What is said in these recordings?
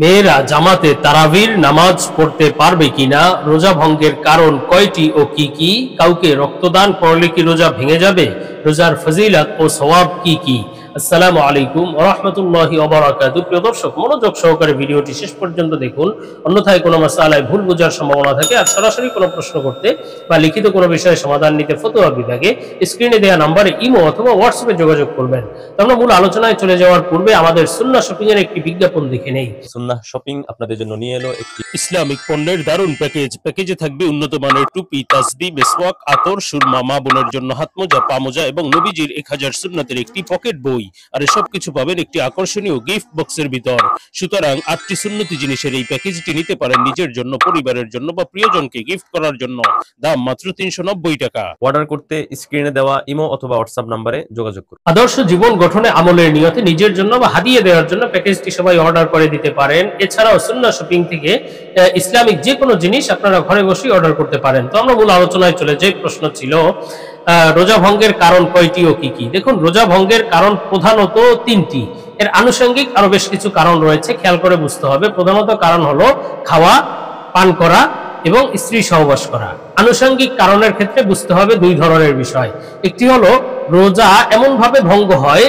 মেয়েরা জামাতে তারাবির নামাজ পড়তে পারবে কিনা, রোজা ভঙ্গের কারণ কয়টি ও কি কি, কাউকে রক্তদান করলে কি রোজা ভেঙে যাবে, রোজার ফজিলত ও সওয়াব কি কি। আসসালামু আলাইকুম ওয়া রাহমাতুল্লাহি ওয়া বারাকাতুহু। প্রিয় দর্শক, মনোযোগ সহকারে ভিডিওটি শেষ পর্যন্ত দেখুন, অন্যথায় কোনো মাসআলায় ভুল বোঝার সম্ভাবনা থাকে। আর সরাসরি কোনো প্রশ্ন করতে বা লিখিত কোনো বিষয়ে সমাধান নিতে ফতোয়া বিভাগে স্ক্রিনে দেওয়া নম্বরে ইমো অথবা হোয়াটসঅ্যাপে যোগাযোগ করবেন। তো আমরা মূল আলোচনায় চলে যাওয়ার পূর্বে আমাদের সুন্নাহ শপিং এর একটি বিজ্ঞাপন দেখে নেই। সুন্নাহ শপিং আপনাদের জন্য নিয়ে এলো একটি ইসলামিক পণ্যের দারুণ প্যাকেজে থাকবে উন্নত মানের টুপি, তাসবিহ, মেসওয়াক, আতর, সুরমা, মা বোনের জন্য হাত মোজা, পা মোজা এবং নবীজির 1000 সুন্নাতের একটি পকেট বই। আর এসব কিছু পাবেন একটি আকর্ষণীয় গিফট বক্সের ভিতর। সুতরাং 8টি সুন্নতি জিনিসের এই প্যাকেজটি নিতে পারেন নিজের জন্য, পরিবারের জন্য বা প্রিয়জনকে গিফট করার জন্য। দাম মাত্র 390 টাকা। অর্ডার করতে স্ক্রিনে দেওয়া ইমো অথবা হোয়াটসঅ্যাপ নম্বরে যোগাযোগ করুন। আদর্শ জীবন গঠনে আমলের নিয়তে নিজের জন্য বা হাদিয়া দেওয়ার জন্য প্যাকেজটি সবাই অর্ডার করে দিতে পারেন। এছাড়াও সুন্নাহ শপিং থেকে ইসলামিক যে কোনো জিনিস আপনারা ঘরে বসেই অর্ডার করতে পারেন। তো আমরা মূল আলোচনায় চলে যাই। প্রশ্ন ছিল রোজা ভঙ্গের কারণ কয়টি ও কি কি। দেখুন, রোজা ভঙ্গের কারণ প্রধানত 3টি। এর আনুষঙ্গিক আরো বেশ কিছু কারণ রয়েছে, খেয়াল করে বুঝতে হবে। প্রধানত কারণ হলো খাওয়া, পান করা এবং স্ত্রী সহবাস করা। আনুষঙ্গিক কারণের ক্ষেত্রে বুঝতে হবে 2 ধরনের বিষয়। একটি হলো রোজা এমন ভাবে ভঙ্গ হয়,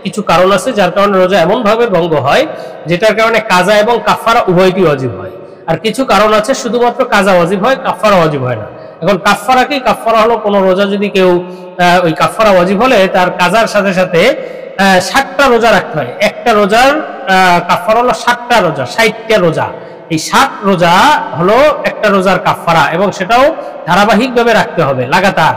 কিছু কারণ আছে যার কারণে রোজা এমন ভাবে ভঙ্গ হয় যেটার কারণে কাজা এবং কাফারা উভয়টি ওয়াজিব হয়। আর কিছু কারণ আছে শুধুমাত্র কাজা ওয়াজিব হয়, কাফারা ওয়াজিব হয় না। এখন কাফারা কি? কাফারা হলো কোন রোজা যদি কেউ ওই কাফারা ওয়াজিব হলে তার কাজার সাথে সাথে 60টা রোজা রাখতে হয়। একটা রোজার কাফারা হলো 60টা রোজা, 60টা রোজা। এই 60 রোজা হলো একটা রোজার কাফারা এবং সেটাও ধারাবাহিকভাবে রাখতে হবে লাগাতার।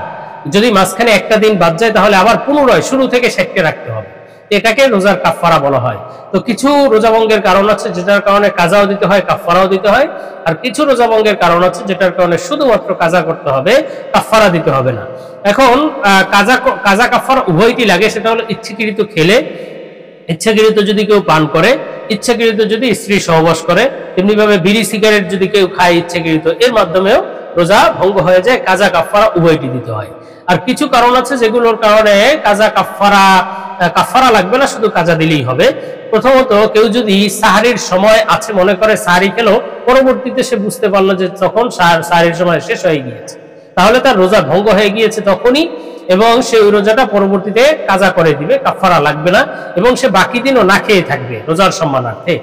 যদি মাঝখানে একটা দিন বাদ যায় তাহলে আবার পুনরায় শুরু থেকে 60টা রাখতে হবে। এটাকে রোজার কাফারা বলা হয়। তো কিছু রোজা ভঙ্গের কারণ আছে যেটার কারণে কাজাও দিতে হয়, কাফারাও দিতে হয়। আর কিছু রোজা ভঙ্গের কারণ আছে যেটার কারণে শুধুমাত্র কাজা করতে হবে, কাফারা দিতে হবে না। এখন কাজা কাফারা উভয়টি লাগে। সেটা হলো ইচ্ছাকৃত খেলে, ইচ্ছাকৃত যদি কেউ পান করে, ইচ্ছাকৃত যদি স্ত্রী সহবাস করে, তেমনি ভাবে বিড়ি সিগারেট যদি কেউ খায় ইচ্ছাকৃত, এর মাধ্যমেও রোজা ভঙ্গ হয়ে যায়। কাজা কাফারা উভয়টি দিতে হয়। আর কিছু কারণ আছে যেগুলোর কারণে কাজা কাফারা লাগবে না, শুধু কাজা দিলেই হবে। প্রথমত, কেউ যদি সাহারির সময় আছে, মনে করে সাহারি খেলো, পরবর্তীতে সে বুঝতে পারলো যে তখন সাহারির সময় শেষ হয়ে গিয়েছে, তাহলে তার রোজা ভঙ্গ হয়ে গিয়েছে তখনই, এবং সে ওই রোজাটা পরবর্তীতে কাজা করে দিবে, কাফারা লাগবে না, এবং সে বাকি দিনও না খেয়ে থাকবে রোজার সম্মানার্থে।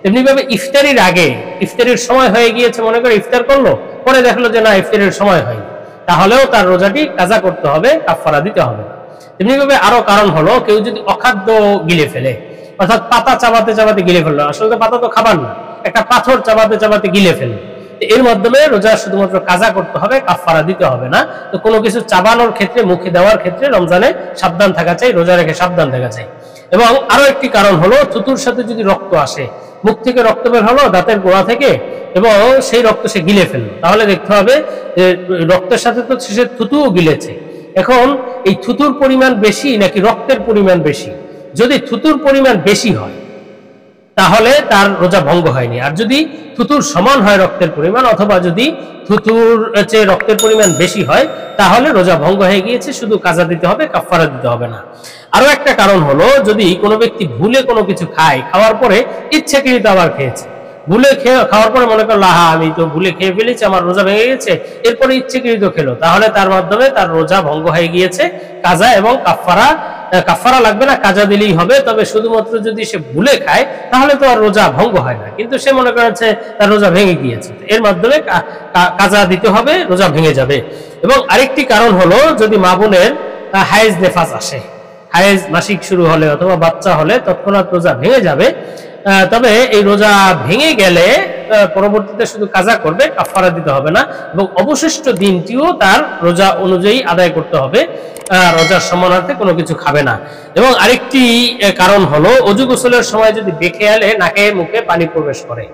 তেমনি ভাবে ইফতারির আগে, ইফতারির সময় হয়ে গিয়েছে, মনে করে ইফতার করলো, পরে দেখলো যে না ইফতারের সময় হয়নি, তাহলেও তার রোজাটি কাজা করতে হবে, কাফারা দিতে হবে না। তেমনি ভাবে আরো কারণ হলো কেউ যদি অখাদ্য গিলে ফেলে, অর্থাৎ পাতা চাবাতে চাবাতে গিলে ফেললো, আসলে পাতা তো খাবার না, একটা পাথর চাবাতে চাবাতে গিলে ফেললো, এর মাধ্যমে রোজা শুধুমাত্র কাজা করতে হবে, কাফারা দিতে হবে না। তো কোনো কিছু চাবানোর ক্ষেত্রে, মুখে দেওয়ার ক্ষেত্রে রমজানে সাবধান থাকা চাই, রোজা রেখে সাবধান থাকা চাই। এবং আরো একটি কারণ হলো থুতুর সাথে যদি রক্ত আসে, মুখ থেকে রক্ত বের হলো দাঁতের গোড়া থেকে, এবং সেই রক্ত সে গিলে ফেললো, তাহলে দেখতে হবে যে রক্তের সাথে তো সে থুতুও গিলেছে। এখন এই থুতুর পরিমাণ বেশি নাকি রক্তের পরিমাণ বেশি? যদি থুতুর পরিমাণ বেশি হয় তাহলে তার রোজা ভঙ্গ হয়নি। আর যদি থুতুর সমান হয় রক্তের পরিমাণ, অথবা যদি থুতুর চেয়ে রক্তের পরিমাণ বেশি হয়, তাহলে রোজা ভঙ্গ হয়ে গিয়েছে, শুধু কাজা দিতে হবে, কাফারা দিতে হবে না। আরো একটা কারণ হলো যদি কোনো ব্যক্তি ভুলে কোনো কিছু খায়, খাওয়ার পরে ইচ্ছাকৃত আবার খেয়েছে, ভুলে খাওয়ার পরে মনে করলো আমি তো ভুলে খেয়ে ফেলেছি, আমার রোজা ভেঙে গেছে, এরপরে ইচ্ছাকৃত খেলো, তাহলে তার মাধ্যমে তার রোজা ভঙ্গ হয়ে গিয়েছে। কাজা এবং কাফারা লাগবে না, কাজা দিলেই হবে। তবে শুধুমাত্র যদি সে ভুলে খায় তাহলে তো আর রোজা ভঙ্গ হয় না, কিন্তু সে মনে করেছে তার রোজা ভেঙে গিয়েছে, এর মাধ্যমে কাজা দিতে হবে, রোজা ভেঙে যাবে। এবং আরেকটি কারণ হলো যদি মা বোনের হায়েজ নেফাস আসে, হায়েজ মাসিক শুরু হলে অথবা বাচ্চা হলে তৎক্ষণাৎ রোজা ভেঙে যাবে। তবে এই রোজা ভেঙে গেলে পরবর্তীতে শুধু কাজা করবে, কাফারা দিতে হবে না, এবং অবশিষ্ট দিনটিও তার রোজা অনুযায়ী আদায় করতে হবে, রোজার সম্মানার্থে কোনো কিছু খাবে না। এবং আরেকটি কারণ হলো অজু গোসলের সময় যদি বেখেয়ালে নাকে মুখে পানি প্রবেশ করে,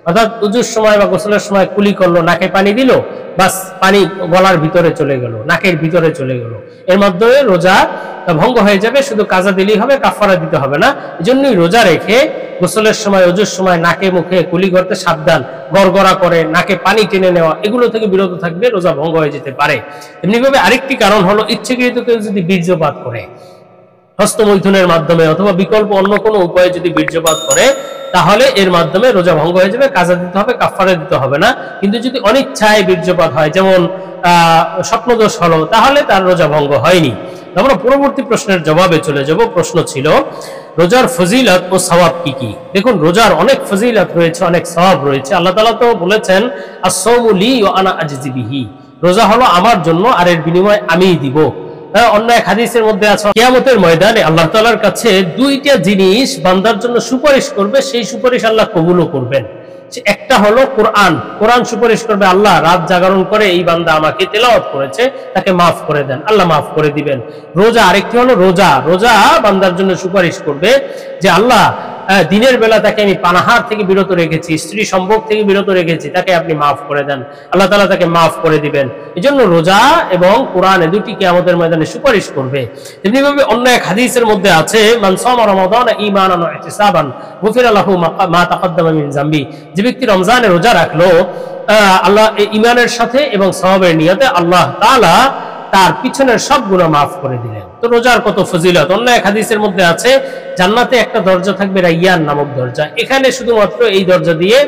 অর্থাৎ উজুর সময় বা গোসলের সময় কুলি করলো, নাকে পানি দিল, বাস পানি গলার ভিতরে চলে গেল, নাকের ভিতরে চলে গেল, এর মাধ্যমে রোজা ভঙ্গ হয়ে যাবে, শুধু কাজা দিলেই হবে, কাফারা দিতে হবে না। এই জন্যই রোজা রেখে গোসলের সময়, অজুর সময় নাকে মুখে কুলি করতে সাবধান, গড়গড়া করে নাকে পানি টেনে নেওয়া, এগুলো থেকে বিরত থাকবে, রোজা ভঙ্গ হয়ে যেতে পারে। এমনিভাবে আরেকটি কারণ হলো ইচ্ছাকৃত কেউ যদি বীর্যপাত করে, হস্তমৈথুনের মাধ্যমে অথবা বিকল্প অন্য কোনো উপায়ে যদি বীর্যপাত করে, তাহলে এর মাধ্যমে রোজা ভঙ্গ হয়ে যাবে, কাজা দিতে হবে, কাফারা দিতে হবে না। কিন্তু যদি অনিচ্ছায় বীর্যপাত হয়, যেমন স্বপ্নদোষ হলো, তাহলে তার রোজা ভঙ্গ হয়নি। আমরা পরবর্তী প্রশ্নের জবাবে চলে যাব। প্রশ্ন ছিল রোজার ফজিলত ও সওয়াব কি কি। দেখুন, রোজার অনেক ফজিলত রয়েছে, অনেক সওয়াব রয়েছে। আল্লাহ তাআলা তো বলেছেন আস-সাওমু লি ওয়া আনা আজজি বিহি, রোজা হলো আমার জন্য আর এর বিনিময়ে আমিই দিব। অন্য এক হাদিসের মধ্যে আছে কিয়ামতের ময়দানে আল্লাহ তাআলার কাছে দুইটা জিনিস বান্দার জন্য সুপারিশ করবে, সেই সুপারিশ আল্লাহ কবুলও করবেন। একটা হলো কোরআন, কোরআন সুপারিশ করবে, আল্লাহ রাত জাগরণ করে এই বান্দা আমাকে তেলাওয়াত করেছে, তাকে মাফ করে দেন, আল্লাহ মাফ করে দিবেন। রোজা, আরেকটি হলো রোজা, রোজা বান্দার জন্য সুপারিশ করবে যে আল্লাহ দিনের বেলা তাকে আমি পানাহার থেকে বিরত রেখেছি, স্ত্রী সম্ভোগ থেকে বিরত রেখেছি, তাকে আপনি মাফ করে দেন, আল্লাহ তাআলা তাকে মাফ করে দিবেন। এই জন্য রোজা এবং কোরআন এ দুটি কিয়ামতের ময়দানে সুপারিশ করবে। তেমনিভাবে অন্য এক হাদিসের মধ্যে আছে মান সামা রমাদান ঈমানান ওয়া ইহতিসাবান গুফিরা লাহু মা তাকদ্দামা মিন যামবি, যে ব্যক্তি রমজানে রোজা রাখলো আল্লাহ ঈমানের সাথে এবং সওয়াবের নিয়তে, আল্লাহ তাআলা তার পিছনের সব গুনাহ মাফ করে দিলেন। তো রোজার কত ফজিলত। অন্য এক হাদিসের মধ্যে আছে জান্নাতে একটা দরজা থাকবে রাইয়ান নামক দরজা, এখানে শুধুমাত্র এই দরজা দিয়ে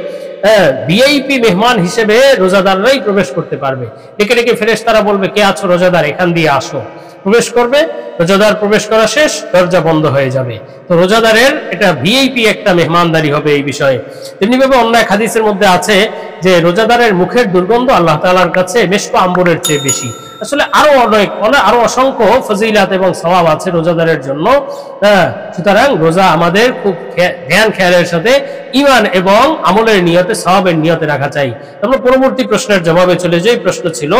ভিআইপি মেহমান হিসেবে রোজাদাররাই প্রবেশ করতে পারবে। ডেকে ডেকে ফেরেশতারা বলবে কে আছো রোজাদার, এখান দিয়ে আসো। প্রবেশ করবে, রোজাদার প্রবেশ করা শেষ, দরজা বন্ধ হয়ে যাবে। তো রোজাদারের এটা ভিআইপি একটা মেহমানদারি হবে এই বিষয়ে। তেমনিভাবে অন্য এক হাদিসের মধ্যে আছে যে রোজাদারের মুখের দুর্গন্ধ আল্লাহ তাআলার কাছে মেশক আম্বরের চেয়ে বেশি। আসলে আরো অসংখ্য ফজিলাত এবং সওয়াব আছে রোজাদারের জন্য। সুতরাং রোজা আমাদের খুব ধ্যান খেয়ালের সাথে ঈমান এবং আমলের নিয়তে, সওয়াবের নিয়তে রাখা চাই। আমরা পরবর্তী প্রশ্নের জবাবে চলে যাই। প্রশ্ন ছিল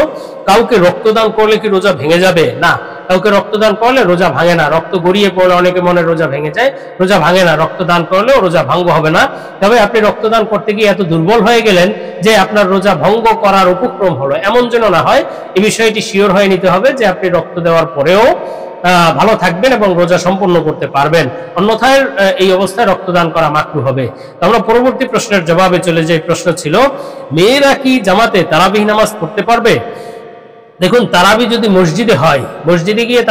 কাউকে রক্তদান করলে কি রোজা ভেঙে যাবে? না, কাউকে রক্তদান করলে রোজা ভাঙে না। রক্ত গড়িয়ে পড়লে অনেকে মনে রোজা ভেঙে যায়, রোজা ভাঙে না। রক্তদান করলেও রোজা ভঙ্গ হবে না। তবে আপনি রক্তদান করতে গিয়ে এত দুর্বল হয়ে গেলেন যে আপনার রোজা ভঙ্গ করার উপক্রম হলো, এমন যেন না হয়। এই বিষয়টি শিওর হয়ে নিতে হবে যে আপনি রক্ত দেওয়ার পরেও ভালো থাকবেন এবং রোজা সম্পন্ন করতে পারবেন, অন্যথায় এই অবস্থায় রক্তদান করা মাকরুহ হবে। আমরা পরবর্তী প্রশ্নের জবাবে চলে যাই। প্রশ্ন ছিল মেয়েরা কি জামাতে তারাবিহ নামাজ পড়তে পারবে? দেখুন, তারাবি যদি মসজিদে হয়, মসজিদে গিয়ে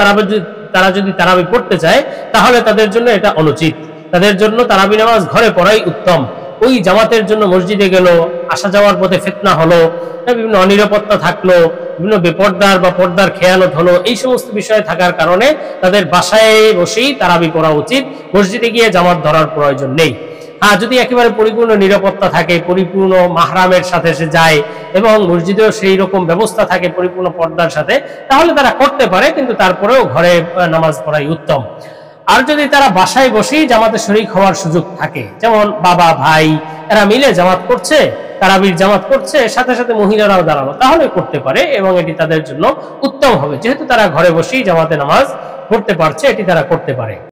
তারা যদি তারাবি পড়তে চায়, তাহলে তাদের জন্য এটা অনুচিত। তাদের জন্য তারাবি নামাজ ঘরে পড়াই উত্তম। ওই জামাতের জন্য মসজিদে গেল, আসা যাওয়ার পথে ফিতনা হলো, বিভিন্ন অনিরাপত্তা থাকলো, বিভিন্ন বেপর্দার বা পর্দার খেয়ানত হলো, এই সমস্ত বিষয় থাকার কারণে তাদের বাসায় বসেই তারাবি পড়া উচিত, মসজিদে গিয়ে জামাত ধরার প্রয়োজন নেই। হ্যাঁ, যদি একেবারে পরিপূর্ণ নিরাপত্তা থাকে, পরিপূর্ণ মাহরামের সাথে সে যায় এবং মসজিদেও সেই রকম ব্যবস্থা থাকে পরিপূর্ণ পর্দার সাথে, তাহলে তারা করতে পারে, কিন্তু তারপরেও ঘরে নামাজ পড়াই উত্তম। আর যদি তারা বাসায় বসেই জামাতে শরীক হওয়ার সুযোগ থাকে, যেমন বাবা ভাই এরা মিলে জামাত করছে, তারাবির জামাত করছে, সাথে সাথে মহিলারাও দাঁড়ানো, তাহলে করতে পারে এবং এটি তাদের জন্য উত্তম হবে। যেহেতু তারা ঘরে বসেই জামাতে নামাজ পড়তে পারছে, এটি তারা করতে পারে।